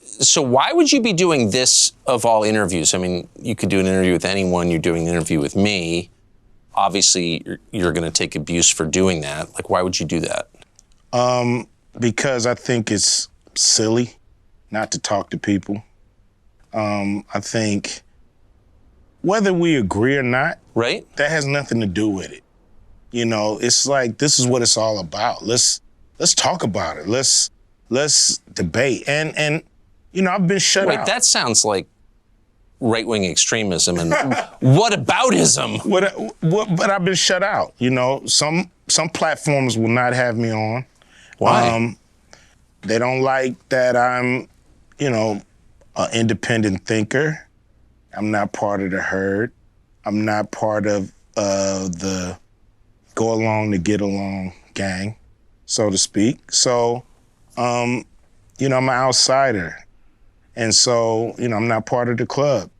So why would you be doing this of all interviews? I mean, you could do an interview with anyone. You're doing an interview with me. Obviously, you're going to take abuse for doing that. Like, why would you do that? Because I think it's silly not to talk to people. I think whether we agree or not, right? That has nothing to do with it. You know, it's like, this is what it's all about. Let's talk about it. Let's debate. And you know, I've been shut out. Wait, that sounds like right-wing extremism and whataboutism. But I've been shut out. You know, some platforms will not have me on. Why? They don't like that I'm, you know, an independent thinker. I'm not part of the herd. I'm not part of the go along to get along gang, so to speak. So, you know, I'm an outsider. And so, you know, I'm not part of the club.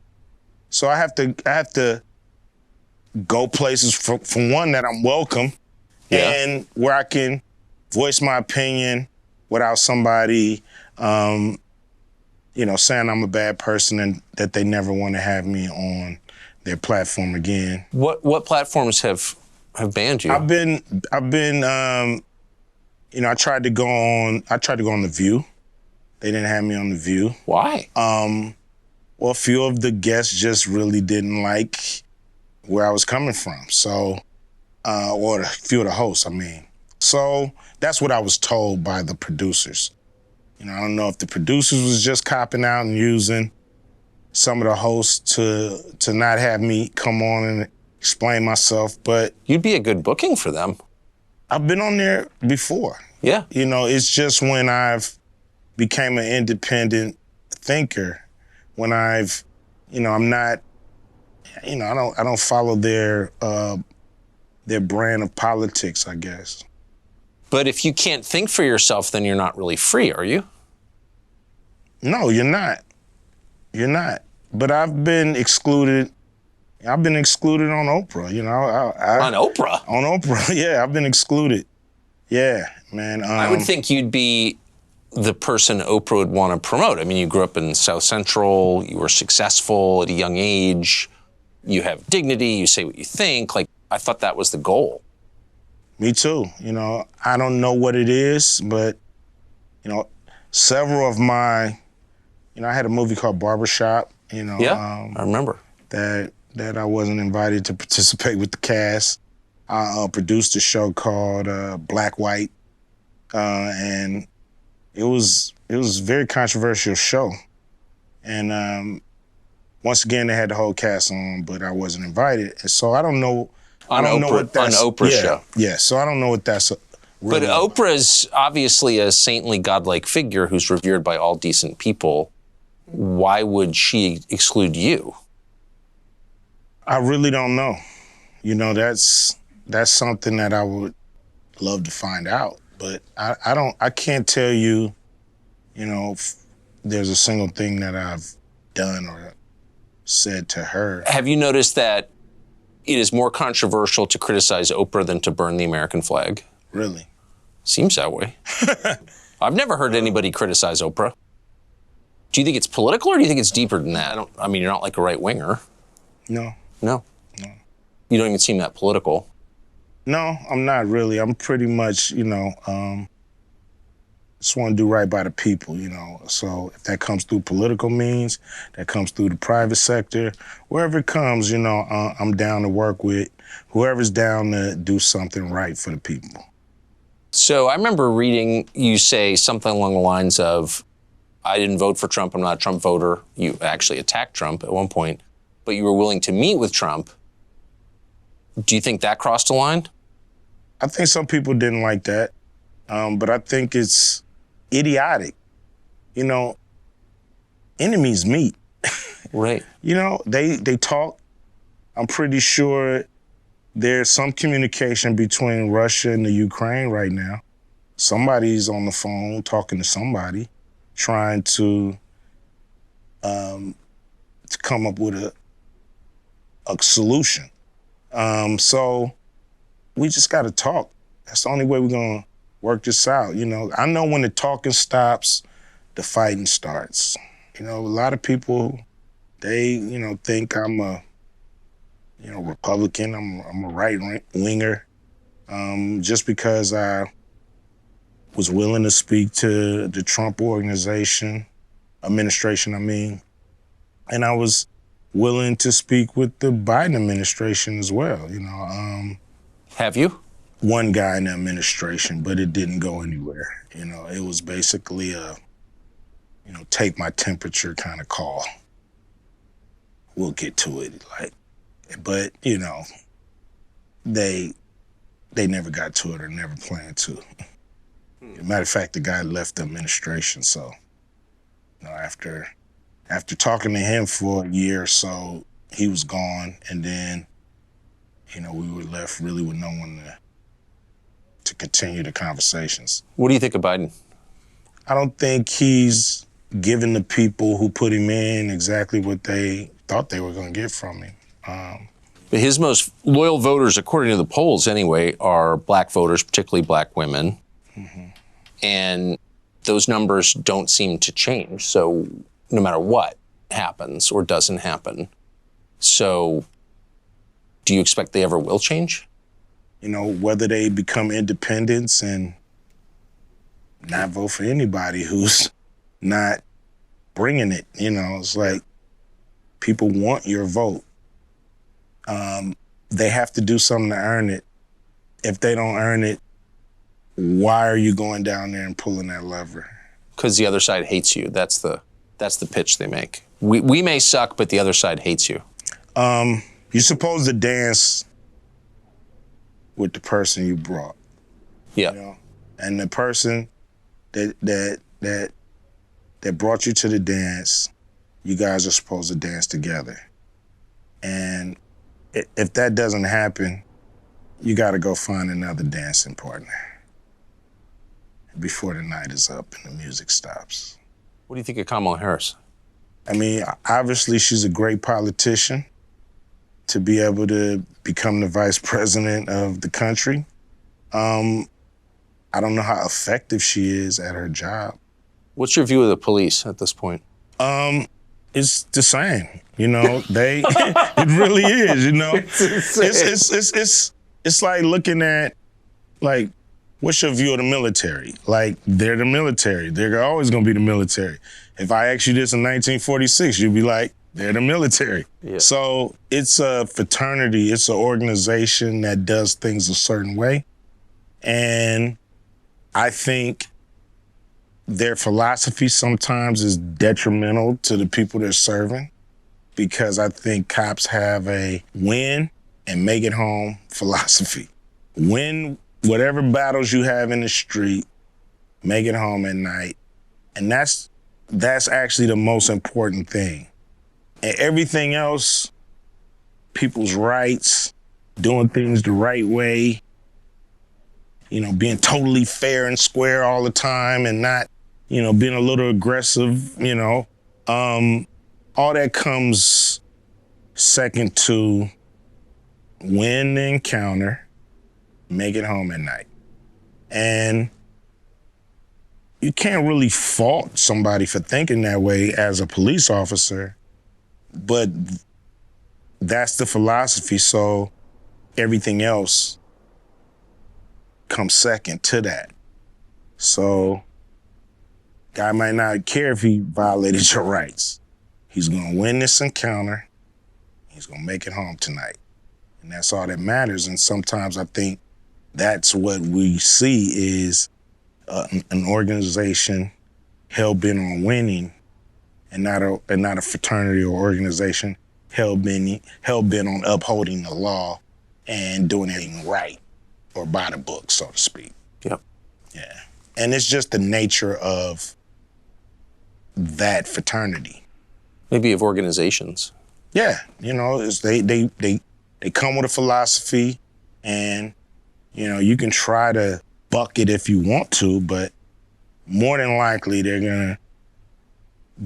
So I have to go places for one, that I'm welcome, and where I can voice my opinion without somebody, you know, saying I'm a bad person and that they never want to have me on their platform again. What platforms have banned you? I've been, you know, I tried to go on The View. They didn't have me on The View. Why? Well, a few of the guests just really didn't like where I was coming from. So, or a few of the hosts, I mean. So that's what I was told by the producers. You know, I don't know if the producers was just copping out and using some of the hosts to not have me come on and explain myself, but... You'd be a good booking for them. I've been on there before. Yeah. You know, it's just when I've became an independent thinker, when I've, you know, I'm not, you know, I don't follow their brand of politics, I guess. But if you can't think for yourself, then you're not really free, are you? No, you're not. You're not. But I've been excluded. I've been excluded on Oprah, you know. On Oprah? On Oprah, yeah, I've been excluded. Yeah, man. I would think you'd be the person Oprah would want to promote. I mean, you grew up in South Central, you were successful at a young age, you have dignity, you say what you think. Like, I thought that was the goal. Me too. You know, I don't know what it is, but, you know, several of my, you know, I had a movie called Barbershop, you know. Yeah, I remember. That I wasn't invited to participate with the cast. I produced a show called Black White, and it was a very controversial show. And once again, they had the whole cast on, but I wasn't invited. And so I don't know. On Oprah's show. Yeah, so I don't know what that's really But Oprah's obviously a saintly, godlike figure who's revered by all decent people. Why would she exclude you? I really don't know. You know, that's something that I would love to find out. But I can't tell you, you know, if there's a single thing that I've done or said to her. Have you noticed that it is more controversial to criticize Oprah than to burn the American flag? Really? Seems that way. I've never heard anybody criticize Oprah. Do you think it's political or do you think it's deeper than that? I mean, you're not like a right-winger. No. No? No. You don't even seem that political. No, I'm not really. I'm pretty much, you know, just want to do right by the people, you know. So if that comes through political means, that comes through the private sector, wherever it comes, you know, I'm down to work with whoever's down to do something right for the people. So I remember reading you say something along the lines of, I didn't vote for Trump, I'm not a Trump voter. You actually attacked Trump at one point, but you were willing to meet with Trump. Do you think that crossed a line? I think some people didn't like that, but I think it's idiotic. You know, enemies meet. Right. You know, they talk. I'm pretty sure there's some communication between Russia and the Ukraine right now. Somebody's on the phone talking to somebody, trying to come up with a solution. So we just got to talk. That's the only way we're going to work this out. You know, I know when the talking stops, the fighting starts. A lot of people, they, think I'm a, Republican. I'm a right winger. Just because I was willing to speak to the Trump administration, and I was willing to speak with the Biden administration as well. Have you? One guy in the administration, but it didn't go anywhere. It was basically a, take my temperature kind of call. We'll get to it, but they never got to it or never planned to. Matter of fact, the guy left the administration, so after talking to him for a year or so, he was gone, and then we were left really with no one to continue the conversations. What do you think of Biden? I don't think he's given the people who put him in exactly what they thought they were going to get from him. But his most loyal voters, according to the polls anyway, are black voters, particularly black women. Mm-hmm. And those numbers don't seem to change. So no matter what happens or doesn't happen. So do you expect they ever will change? Whether they become independents and not vote for anybody who's not bringing it. It's like people want your vote. They have to do something to earn it. If they don't earn it, why are you going down there and pulling that lever? Because the other side hates you. That's the pitch they make. We may suck, but the other side hates you. You're supposed to dance with the person you brought. Yeah. And the person that brought you to the dance, you guys are supposed to dance together. And if that doesn't happen, you got to go find another dancing partner before the night is up and the music stops. What do you think of Kamala Harris? Obviously she's a great politician to be able to become the vice president of the country. I don't know how effective she is at her job. What's your view of the police at this point? It's the same. It really is. It's like looking at, what's your view of the military? They're the military. They're always gonna be the military. If I asked you this in 1946, you'd be like, they're the military. Yeah. So it's a fraternity. It's an organization that does things a certain way. And I think their philosophy sometimes is detrimental to the people they're serving, because I think cops have a win and make it home philosophy. Win whatever battles you have in the street, make it home at night. And that's actually the most important thing. And everything else, people's rights, doing things the right way, being totally fair and square all the time and not, being a little aggressive, all that comes second to win the encounter, make it home at night. And you can't really fault somebody for thinking that way as a police officer, but that's the philosophy, so everything else comes second to that. So guy might not care if he violated your rights. He's gonna win this encounter, he's gonna make it home tonight. And that's all that matters. And sometimes I think that's what we see is an organization hell-bent on winning, and not a fraternity or organization hell-bent on upholding the law and doing everything right or by the book, so to speak. Yep. Yeah. And it's just the nature of that fraternity. Maybe of organizations. Yeah, it's they come with a philosophy, and you can try to buck it if you want to, but more than likely they're gonna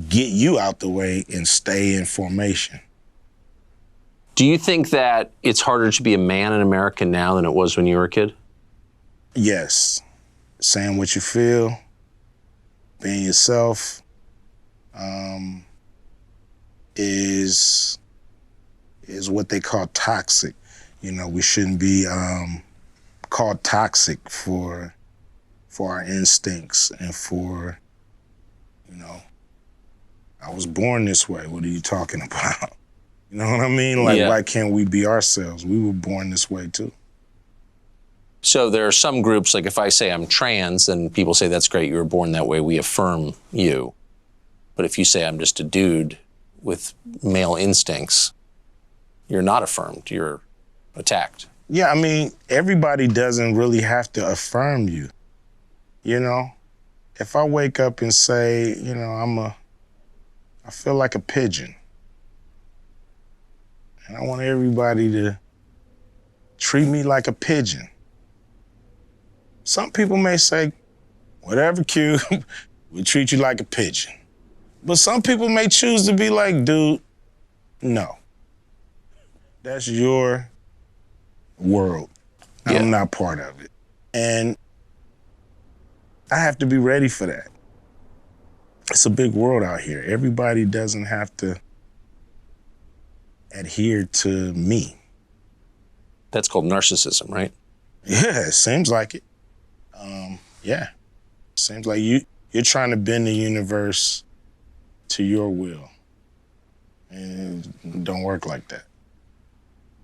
get you out the way and stay in formation. Do you think that it's harder to be a man in America now than it was when you were a kid? Yes. Saying what you feel, being yourself, is what they call toxic. You know, we shouldn't be called toxic for our instincts and for, you know, I was born this way. What are you talking about? You know what I mean? Like, why can't we be ourselves? We were born this way too. So there are some groups, like if I say I'm trans, and people say, that's great, you were born that way, we affirm you. But if you say I'm just a dude with male instincts, you're not affirmed, you're attacked. Yeah, I mean, everybody doesn't really have to affirm you. You know, if I wake up and say, you know, I feel like a pigeon, and I want everybody to treat me like a pigeon. Some people may say, whatever, Cube, we treat you like a pigeon. But some people may choose to be like, dude, no. That's your world. Yeah. I'm not part of it. And I have to be ready for that. It's a big world out here. Everybody doesn't have to adhere to me. That's called narcissism, right? Yeah, it seems like it. Yeah, seems like you're trying to bend the universe to your will. And it don't work like that.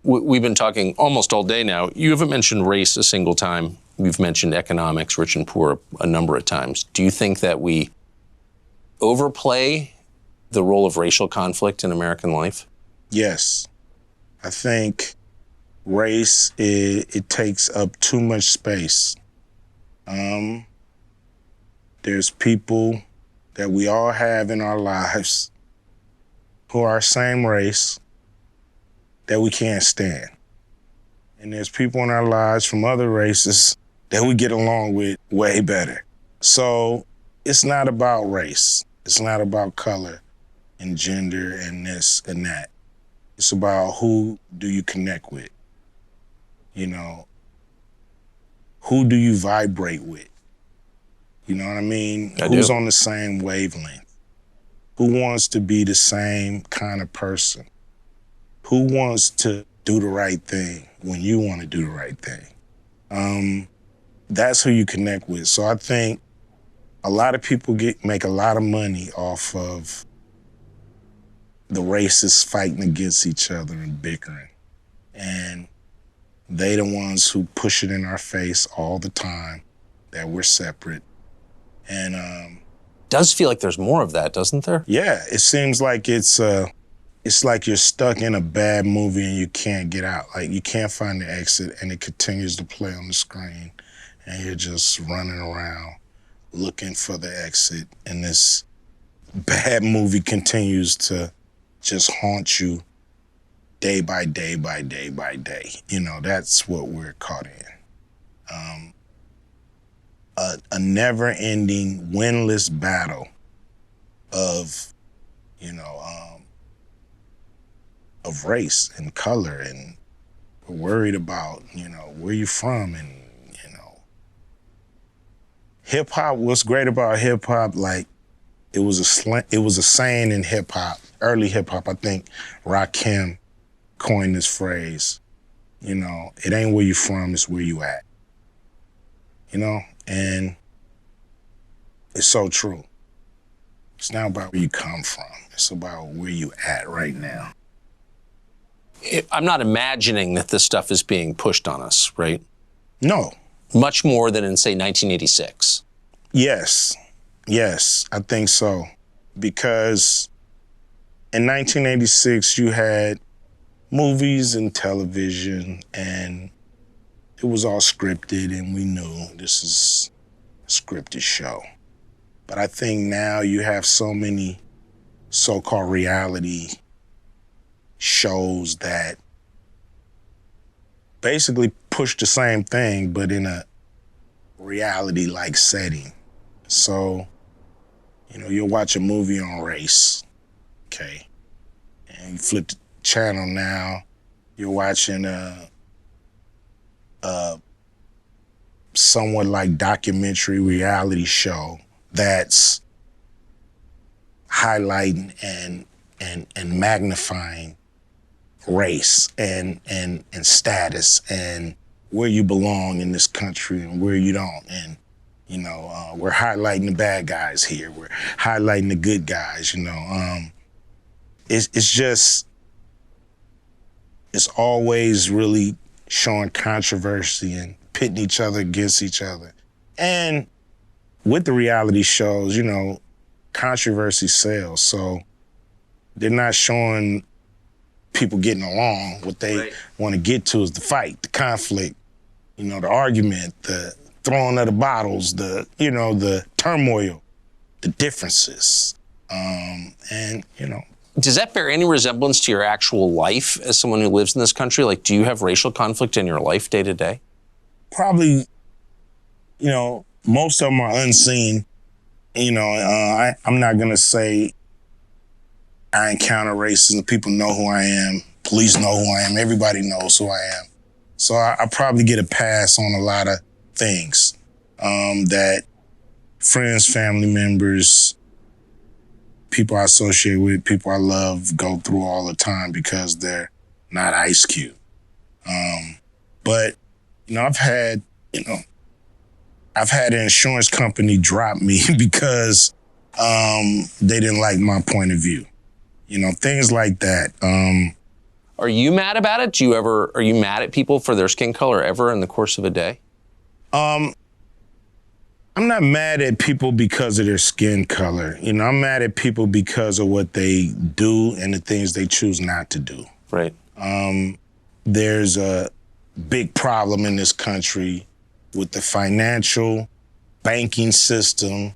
We've been talking almost all day now. You haven't mentioned race a single time. We've mentioned economics, rich and poor, a number of times. Do you think that we overplay the role of racial conflict in American life? Yes. I think race, it takes up too much space. There's people that we all have in our lives who are same race that we can't stand. And there's people in our lives from other races that we get along with way better. So it's not about race. It's not about color and gender and this and that. It's about who do you connect with? You know, who do you vibrate with? You know what I mean? Who's on the same wavelength? Who wants to be the same kind of person? Who wants to do the right thing when you want to do the right thing? That's who you connect with. So I think a lot of people make a lot of money off of the racists fighting against each other and bickering. And they the ones who push it in our face all the time that we're separate. And does feel like there's more of that, doesn't there? Yeah, it seems like it's like you're stuck in a bad movie and you can't get out. Like you can't find the exit and it continues to play on the screen and you're just running around looking for the exit and this bad movie continues to just haunt you day by day by day by day. You know, that's what we're caught in. A never-ending, winless battle of, you know, of race and color, and we're worried about, you know, where you from, and, you know. Hip-hop, what's great about hip-hop, like, it was a saying in hip-hop, early hip-hop, I think Rakim coined this phrase, you know, it ain't where you from, it's where you at. You know, and it's so true. It's not about where you come from. It's about where you at right now. I'm not imagining that this stuff is being pushed on us, right? No. Much more than in, say, 1986. Yes, I think so. Because in 1986, you had movies and television, and it was all scripted, and we knew this is a scripted show. But I think now you have so many so-called reality shows that basically push the same thing, but in a reality-like setting. So, you know, you'll watch a movie on race, okay? And you flip the channel now, you're watching a somewhat like documentary reality show that's highlighting and magnifying race and status and where you belong in this country and where you don't. And, we're highlighting the bad guys here. We're highlighting the good guys, It's always really showing controversy and pitting each other against each other. And with the reality shows, controversy sells. So they're not showing people getting along. What they want to get to is the fight, the conflict, the argument, the throwing of the bottles, the turmoil, the differences. Does that bear any resemblance to your actual life as someone who lives in this country? Like, do you have racial conflict in your life day to day? Probably, most of them are unseen. I'm not going to say I encounter racism. People know who I am. Police know who I am. Everybody knows who I am. So I probably get a pass on a lot of things that friends, family members, people I associate with, people I love go through all the time because they're not Ice Cube. But, I've had an insurance company drop me because they didn't like my point of view. Things like that. Are you mad about it? Are you mad at people for their skin color ever in the course of a day? I'm not mad at people because of their skin color. I'm mad at people because of what they do and the things they choose not to do. Right. There's a big problem in this country with the financial banking system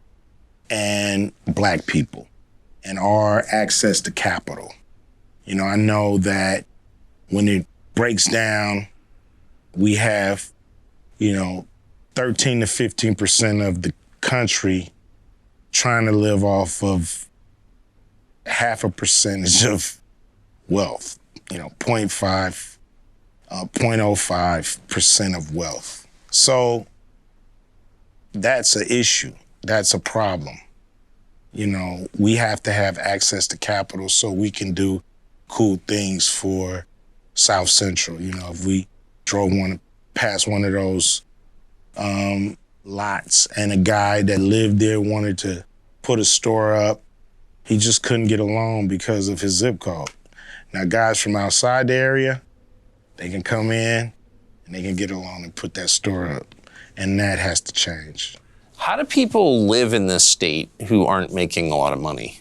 and Black people and our access to capital. I know that when it breaks down, we have, 13 to 15% of the country trying to live off of half a percentage of wealth, 0.05% of wealth. So that's an issue. That's a problem. We have to have access to capital so we can do cool things for South Central. If we drove past one of those lots and a guy that lived there wanted to put a store up, he just couldn't get along because of his zip code. Now, guys from outside the area, they can come in and they can get along and put that store up. And that has to change. How do people live in this state who aren't making a lot of money?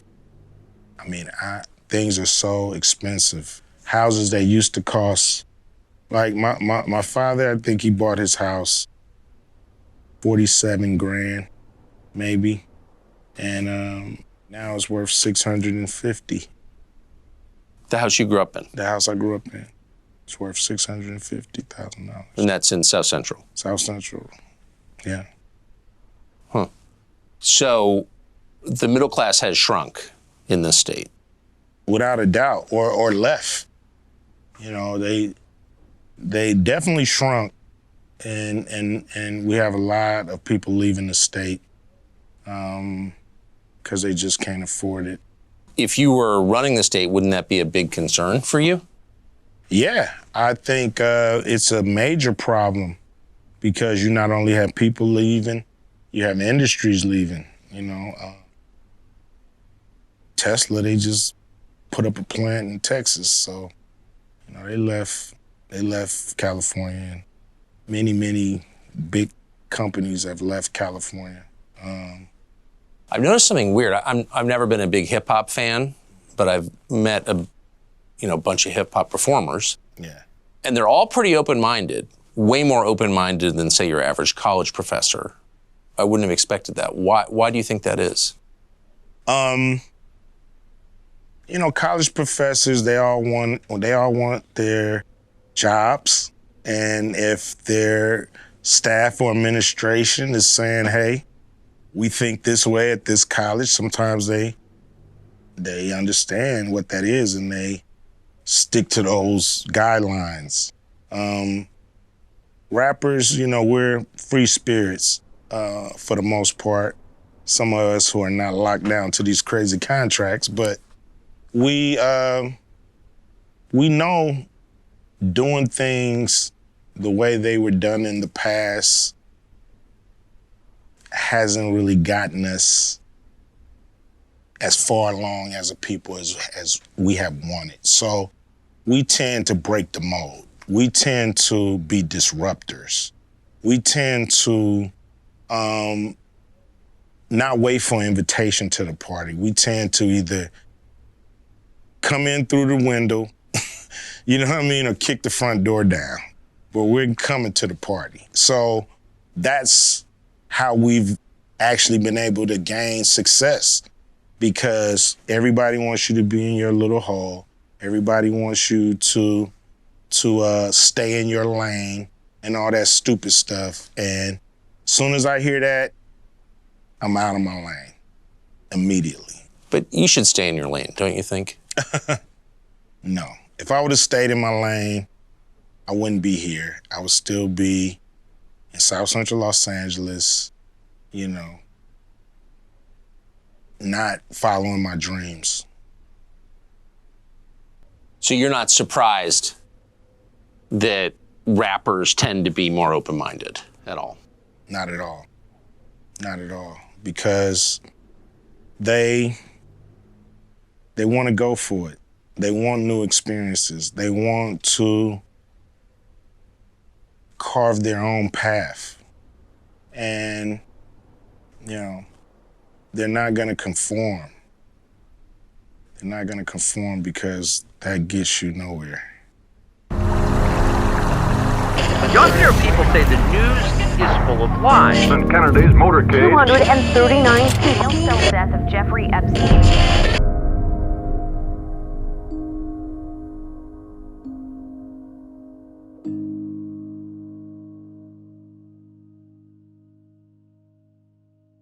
Things are so expensive. Houses that used to cost, like my father, I think he bought his house 47 grand, maybe. And now it's worth 650. The house you grew up in? The house I grew up in. It's worth $650,000. And that's in South Central? South Central, yeah. Huh. So the middle class has shrunk in this state? Without a doubt, or left. They definitely shrunk, and we have a lot of people leaving the state because they just can't afford it. If you were running the state, wouldn't that be a big concern for you? Yeah, I think it's a major problem because you not only have people leaving, you have industries leaving. Tesla, they just put up a plant in Texas, so they left California, and many big companies have left California. I've noticed something weird. I've never been a big hip hop fan, but I've met a bunch of hip hop performers. Yeah. And they're all pretty open-minded, way more open-minded than, say, your average college professor. I wouldn't have expected that. Why do you think that is? College professors, they all want their jobs. And if their staff or administration is saying, hey, we think this way at this college, sometimes they understand what that is and they stick to those guidelines. Rappers, we're free spirits for the most part. some of us who are not locked down to these crazy contracts, but we know doing things the way they were done in the past hasn't really gotten us as far along as a people as we have wanted. So we tend to break the mold. We tend to be disruptors. We tend to not wait for an invitation to the party. We tend to either come in through the window, you know what I mean, or kick the front door down. But we're coming to the party. So that's how we've actually been able to gain success, because everybody wants you to be in your little hole. Everybody wants you to stay in your lane and all that stupid stuff. And as soon as I hear that, I'm out of my lane immediately. But you should stay in your lane, don't you think? No. If I would have stayed in my lane, I wouldn't be here. I would still be in South Central Los Angeles, you know, not following my dreams. So you're not surprised that rappers tend to be more open-minded at all? Not at all. Not at all. Because they want to go for it. They want new experiences. They want to carve their own path. And, you know, they're not going to conform. They're not going to conform because that gets you nowhere. Younger people say the news is full of lies. In Kennedy's motorcade. 239 people. Cell death of Jeffrey Epstein.